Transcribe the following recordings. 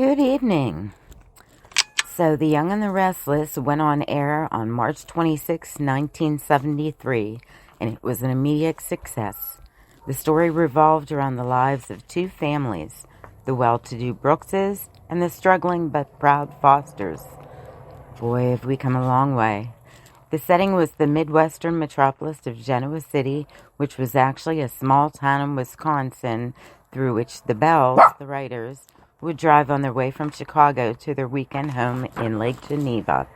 Good evening. So, The Young and the Restless went on air on March 26, 1973, and it was an immediate success. The story revolved around the lives of two families, the well-to-do Brookses and the struggling but proud Fosters. Boy, have we come a long way. The setting was the Midwestern metropolis of Genoa City, which was actually a small town in Wisconsin through which the Bells, the writers, would drive on their way from Chicago to their weekend home in Lake Geneva.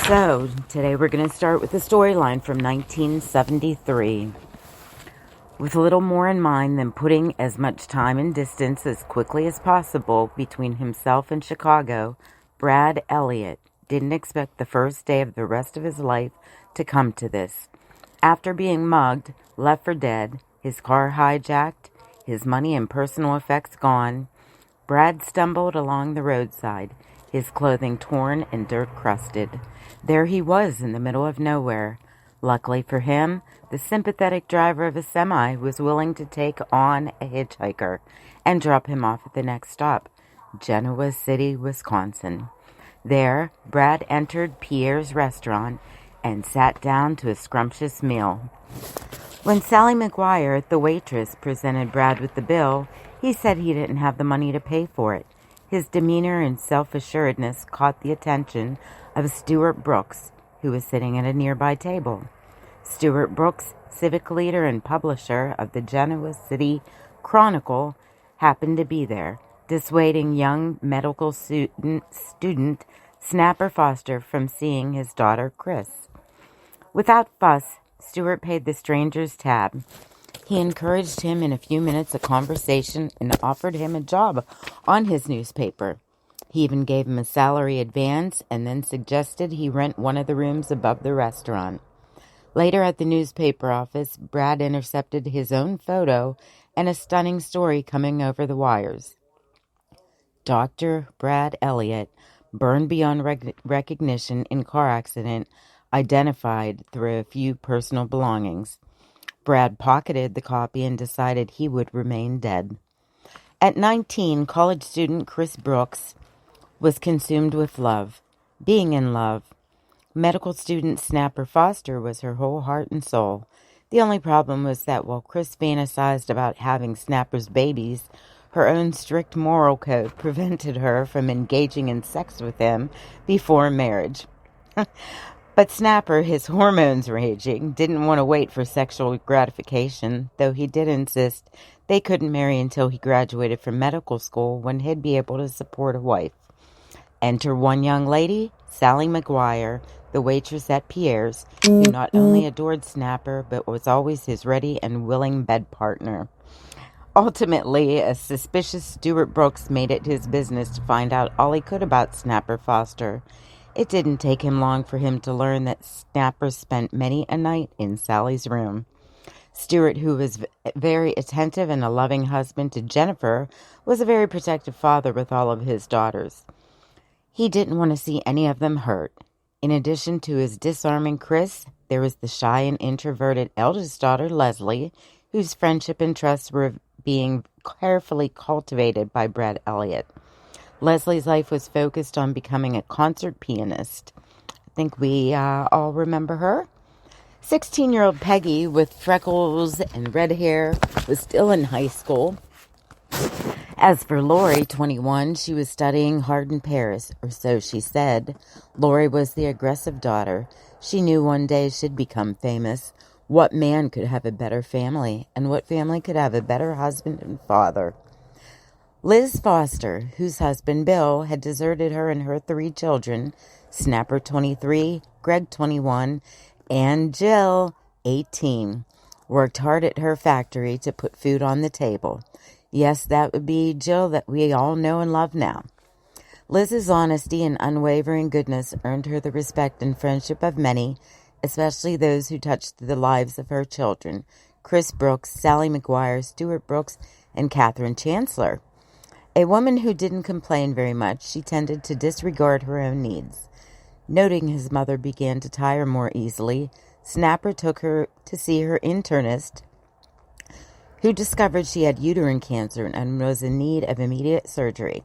So, today we're going to start with the storyline from 1973. With little more in mind than putting as much time and distance as quickly as possible between himself and Chicago, Brad Elliott didn't expect the first day of the rest of his life to come to this. After being mugged, left for dead, his car hijacked, his money and personal effects gone, Brad stumbled along the roadside, his clothing torn and dirt-crusted. There he was in the middle of nowhere. Luckily for him, the sympathetic driver of a semi was willing to take on a hitchhiker and drop him off at the next stop, Genoa City, Wisconsin. There, Brad entered Pierre's restaurant and sat down to a scrumptious meal. When Sally McGuire, the waitress, presented Brad with the bill, he said he didn't have the money to pay for it. His demeanor and self-assuredness caught the attention of Stuart Brooks, who was sitting at a nearby table. Stuart Brooks, civic leader and publisher of the Genoa City Chronicle, happened to be there, dissuading young medical student Snapper Foster from seeing his daughter Chris. Without fuss, Stuart paid the stranger's tab. He encouraged him in a few minutes of conversation and offered him a job on his newspaper. He even gave him a salary advance and then suggested he rent one of the rooms above the restaurant. Later at the newspaper office, Brad intercepted his own photo and a stunning story coming over the wires. Dr. Brad Elliott, burned beyond recognition in car accident, identified through a few personal belongings. Brad pocketed the copy and decided he would remain dead. At 19, college student Chris Brooks was consumed with love, being in love. Medical student Snapper Foster was her whole heart and soul. The only problem was that while Chris fantasized about having Snapper's babies, her own strict moral code prevented her from engaging in sex with him before marriage. But Snapper, his hormones raging, didn't want to wait for sexual gratification, though he did insist they couldn't marry until he graduated from medical school when he'd be able to support a wife. Enter one young lady, Sally McGuire, the waitress at Pierre's, who not only adored Snapper, but was always his ready and willing bed partner. Ultimately, a suspicious Stuart Brooks made it his business to find out all he could about Snapper Foster. It didn't take him long for him to learn that Snapper spent many a night in Sally's room. Stuart, who was very attentive and a loving husband to Jennifer, was a very protective father with all of his daughters. He didn't want to see any of them hurt. In addition to his disarming Chris, there was the shy and introverted eldest daughter, Leslie, whose friendship and trust were being carefully cultivated by Brad Elliott. Leslie's life was focused on becoming a concert pianist. I think we all remember her. 16-year-old Peggy, with freckles and red hair, was still in high school. As for Lori, 21, she was studying hard in Paris, or so she said. Lori was the aggressive daughter. She knew one day she'd become famous. What man could have a better family, and what family could have a better husband and father? Liz Foster, whose husband Bill had deserted her and her 3 children, Snapper 23, Greg 21, and Jill 18, worked hard at her factory to put food on the table. Yes, that would be Jill that we all know and love now. Liz's honesty and unwavering goodness earned her the respect and friendship of many, especially those who touched the lives of her children, Chris Brooks, Sally McGuire, Stuart Brooks, and Catherine Chancellor. A woman who didn't complain very much, she tended to disregard her own needs. Noting his mother began to tire more easily, Snapper took her to see her internist, who discovered she had uterine cancer and was in need of immediate surgery.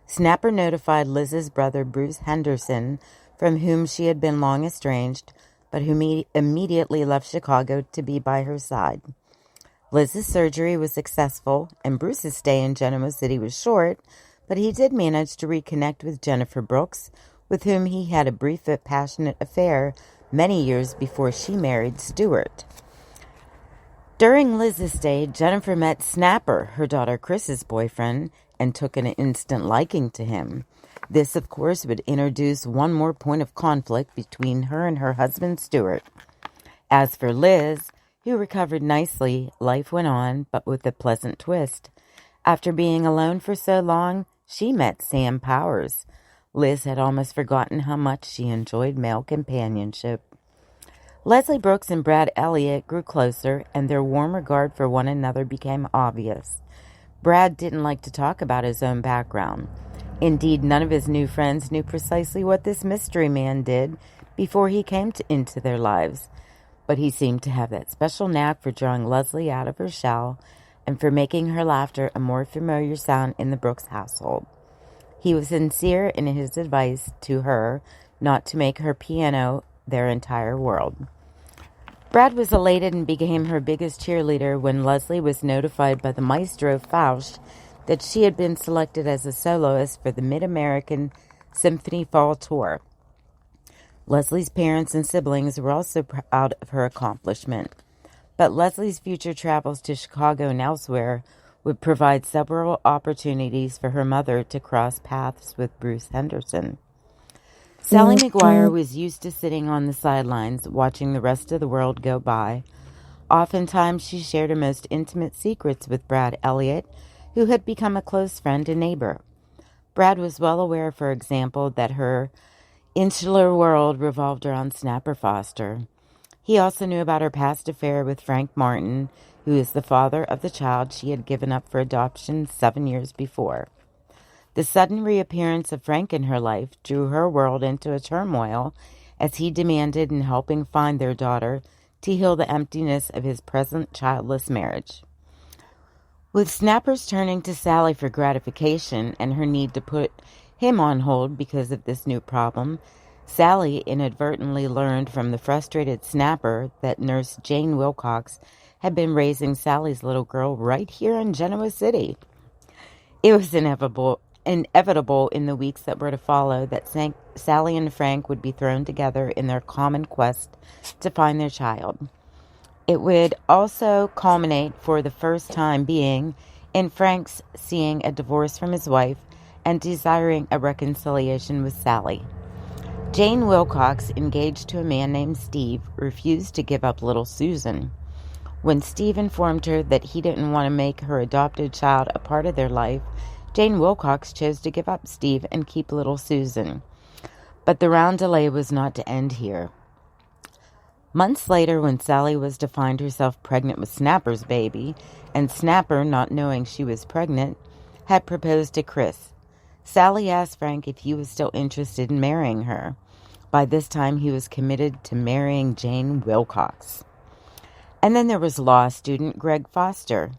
Snapper notified Liz's brother Bruce Henderson, from whom she had been long estranged, but who immediately left Chicago to be by her side. Liz's surgery was successful, and Bruce's stay in Genoa City was short, but he did manage to reconnect with Jennifer Brooks, with whom he had a brief but passionate affair many years before she married Stewart. During Liz's stay, Jennifer met Snapper, her daughter Chris's boyfriend, and took an instant liking to him. This, of course, would introduce one more point of conflict between her and her husband Stewart. As for Liz, who recovered nicely, life went on, but with a pleasant twist. After being alone for so long, she met Sam Powers. Liz had almost forgotten how much she enjoyed male companionship. Leslie Brooks and Brad Elliott grew closer, and their warm regard for one another became obvious. Brad didn't like to talk about his own background. Indeed, none of his new friends knew precisely what this mystery man did before he came into their lives. But he seemed to have that special knack for drawing Leslie out of her shell and for making her laughter a more familiar sound in the Brooks household. He was sincere in his advice to her not to make her piano their entire world. Brad was elated and became her biggest cheerleader when Leslie was notified by the maestro Faust that she had been selected as a soloist for the Mid-American Symphony Fall Tour. Leslie's parents and siblings were also proud of her accomplishment, but Leslie's future travels to Chicago and elsewhere would provide several opportunities for her mother to cross paths with Bruce Henderson. Sally McGuire was used to sitting on the sidelines, watching the rest of the world go by. Oftentimes, she shared her most intimate secrets with Brad Elliott, who had become a close friend and neighbor. Brad was well aware, for example, that her insular world revolved around Snapper Foster. He also knew about her past affair with Frank Martin, who is the father of the child she had given up for adoption 7 years before. The sudden reappearance of Frank in her life drew her world into a turmoil as he demanded in helping find their daughter to heal the emptiness of his present childless marriage. With Snapper's turning to Sally for gratification and her need to put him on hold because of this new problem, Sally inadvertently learned from the frustrated Snapper that nurse Jane Wilcox had been raising Sally's little girl right here in Genoa City. It was inevitable in the weeks that were to follow that Sally and Frank would be thrown together in their common quest to find their child. It would also culminate, for the first time being, in Frank's seeing a divorce from his wife and desiring a reconciliation with Sally. Jane Wilcox, engaged to a man named Steve, refused to give up little Susan. When Steve informed her that he didn't want to make her adopted child a part of their life, Jane Wilcox chose to give up Steve and keep little Susan. But the roundelay was not to end here. Months later, when Sally was to find herself pregnant with Snapper's baby, and Snapper, not knowing she was pregnant, had proposed to Chris, Sally asked Frank if he was still interested in marrying her. By this time, he was committed to marrying Jane Wilcox. And then there was law student Greg Foster,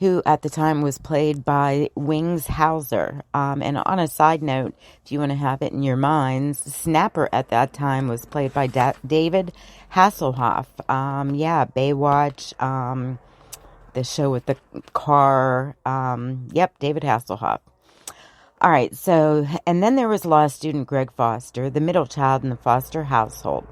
who at the time was played by Wings Hauser. And on a side note, if you want to have it in your minds, Snapper at that time was played by David Hasselhoff. Baywatch, the show with the car. David Hasselhoff. All right, so, and then there was law student Greg Foster, the middle child in the Foster household,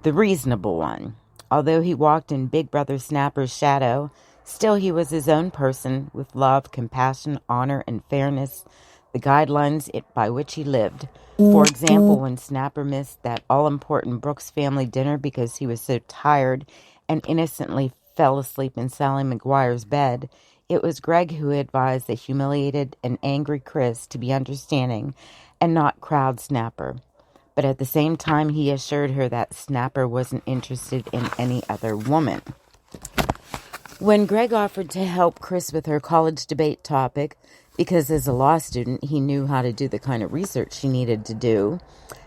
the reasonable one. Although he walked in Big Brother Snapper's shadow, still he was his own person with love, compassion, honor, and fairness, the guidelines by which he lived. For example, when Snapper missed that all-important Brooks family dinner because he was so tired and innocently fell asleep in Sally McGuire's bed, it was Greg who advised the humiliated and angry Chris to be understanding and not crowd Snapper. But at the same time, he assured her that Snapper wasn't interested in any other woman. When Greg offered to help Chris with her college debate topic, because as a law student, he knew how to do the kind of research she needed to do,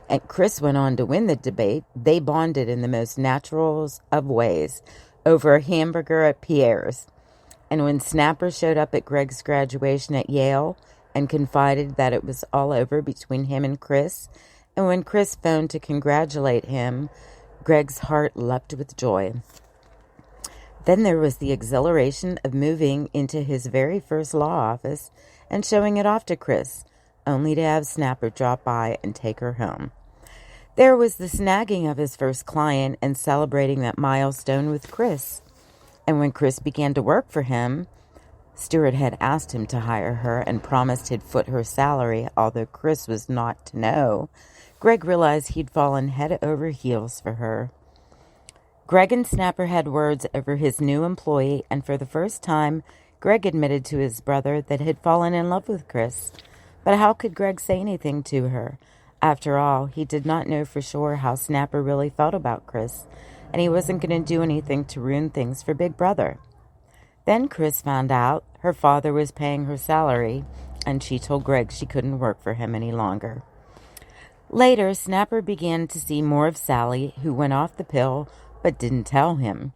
and Chris went on to win the debate, they bonded in the most natural of ways over a hamburger at Pierre's. And when Snapper showed up at Greg's graduation at Yale, and confided that it was all over between him and Chris. And when Chris phoned to congratulate him, Greg's heart leapt with joy. Then there was the exhilaration of moving into his very first law office and showing it off to Chris, only to have Snapper drop by and take her home. There was the snagging of his first client and celebrating that milestone with Chris. And when Chris began to work for him, Stewart had asked him to hire her and promised he'd foot her salary, although Chris was not to know. Greg realized he'd fallen head over heels for her. Greg and Snapper had words over his new employee, and for the first time, Greg admitted to his brother that he'd fallen in love with Chris. But how could Greg say anything to her? After all, he did not know for sure how Snapper really felt about Chris, and he wasn't going to do anything to ruin things for Big Brother. Then Chris found out her father was paying her salary, and she told Greg she couldn't work for him any longer. Later, Snapper began to see more of Sally, who went off the pill but didn't tell him.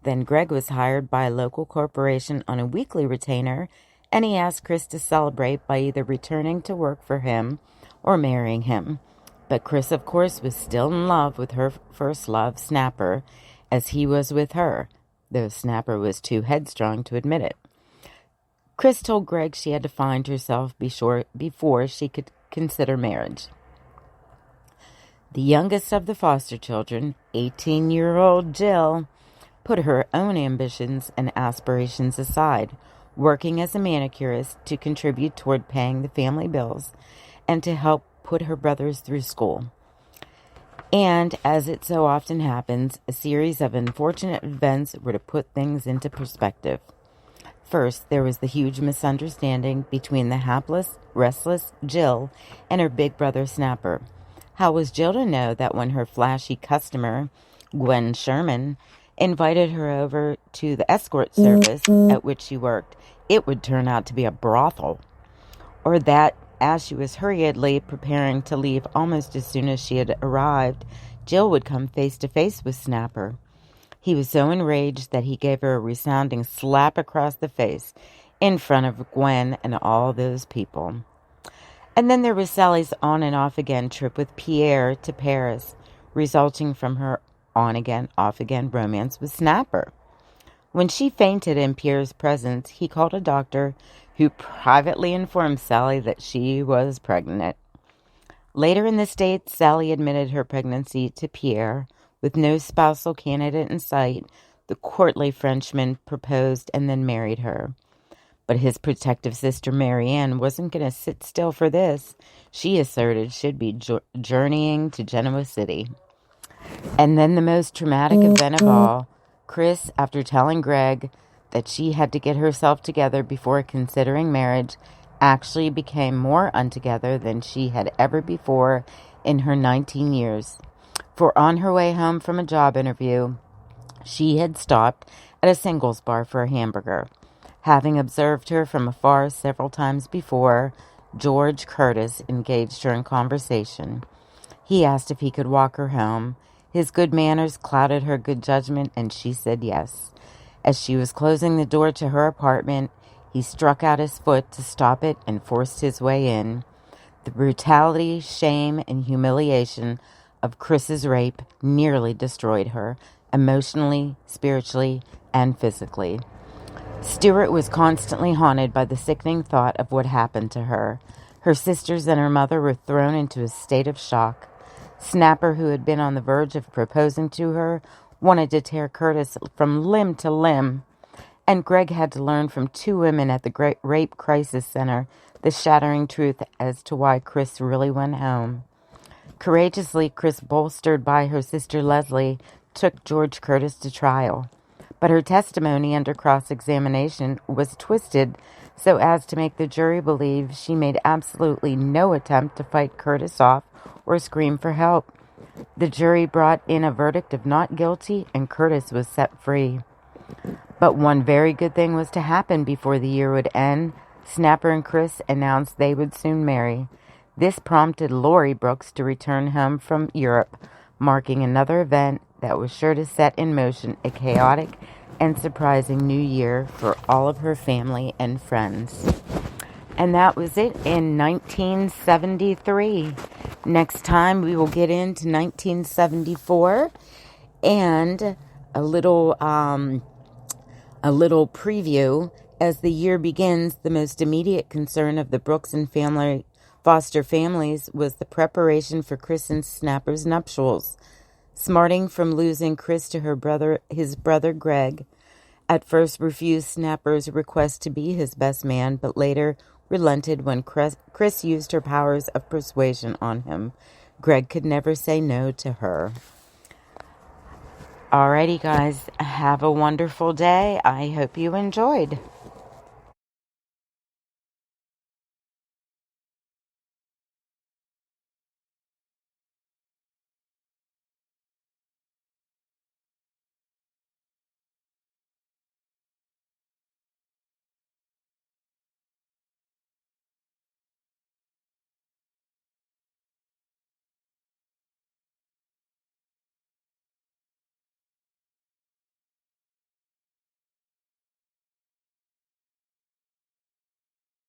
Then Greg was hired by a local corporation on a weekly retainer, and he asked Chris to celebrate by either returning to work for him or marrying him. But Chris, of course, was still in love with her first love, Snapper, as he was with her, though Snapper was too headstrong to admit it. Chris told Greg she had to find herself before she could consider marriage. The youngest of the foster children, 18-year-old Jill, put her own ambitions and aspirations aside, working as a manicurist to contribute toward paying the family bills and to help put her brothers through school. And, as it so often happens, a series of unfortunate events were to put things into perspective. First, there was the huge misunderstanding between the hapless, restless Jill and her big brother Snapper. How was Jill to know that when her flashy customer, Gwen Sherman, invited her over to the escort service at which she worked, it would turn out to be a brothel? Or that, as she was hurriedly preparing to leave almost as soon as she had arrived, Jill would come face to face with Snapper. He was so enraged that he gave her a resounding slap across the face in front of Gwen and all those people. And then there was Sally's on and off again trip with Pierre to Paris, resulting from her on again, off again romance with Snapper. When she fainted in Pierre's presence, he called a doctor who privately informed Sally that she was pregnant. Later in the States, Sally admitted her pregnancy to Pierre. With no spousal candidate in sight, the courtly Frenchman proposed and then married her. But his protective sister Marianne wasn't going to sit still for this. She asserted she'd be journeying to Genoa City. And then the most traumatic event of all, Chris, after telling Greg that she had to get herself together before considering marriage, actually became more untogether than she had ever before in her 19 years. For on her way home from a job interview, she had stopped at a singles bar for a hamburger. Having observed her from afar several times before, George Curtis engaged her in conversation. He asked if he could walk her home. His good manners clouded her good judgment, and she said yes. As she was closing the door to her apartment, he struck out his foot to stop it and forced his way in. The brutality, shame, and humiliation of Chris's rape nearly destroyed her, emotionally, spiritually, and physically. Stewart was constantly haunted by the sickening thought of what happened to her. Her sisters and her mother were thrown into a state of shock. Snapper, who had been on the verge of proposing to her, wanted to tear Curtis from limb to limb. And Greg had to learn from two women at the Great Rape Crisis Center the shattering truth as to why Chris really went home. Courageously, Chris, bolstered by her sister Leslie, took George Curtis to trial. But her testimony under cross-examination was twisted so as to make the jury believe she made absolutely no attempt to fight Curtis off or scream for help. The jury brought in a verdict of not guilty, and Curtis was set free. But one very good thing was to happen before the year would end. Snapper and Chris announced they would soon marry. This prompted Lori Brooks to return home from Europe, marking another event that was sure to set in motion a chaotic and surprising new year for all of her family and friends. And that was it in 1973. Next time we will get into 1974 and a little preview. As the year begins, the most immediate concern of the Brooks and foster families was the preparation for Chris and Snapper's nuptials. Smarting from losing Chris to his brother Greg, at first refused Snapper's request to be his best man, but later relented when Chris used her powers of persuasion on him. Greg could never say no to her. Alrighty, guys, have a wonderful day. I hope you enjoyed.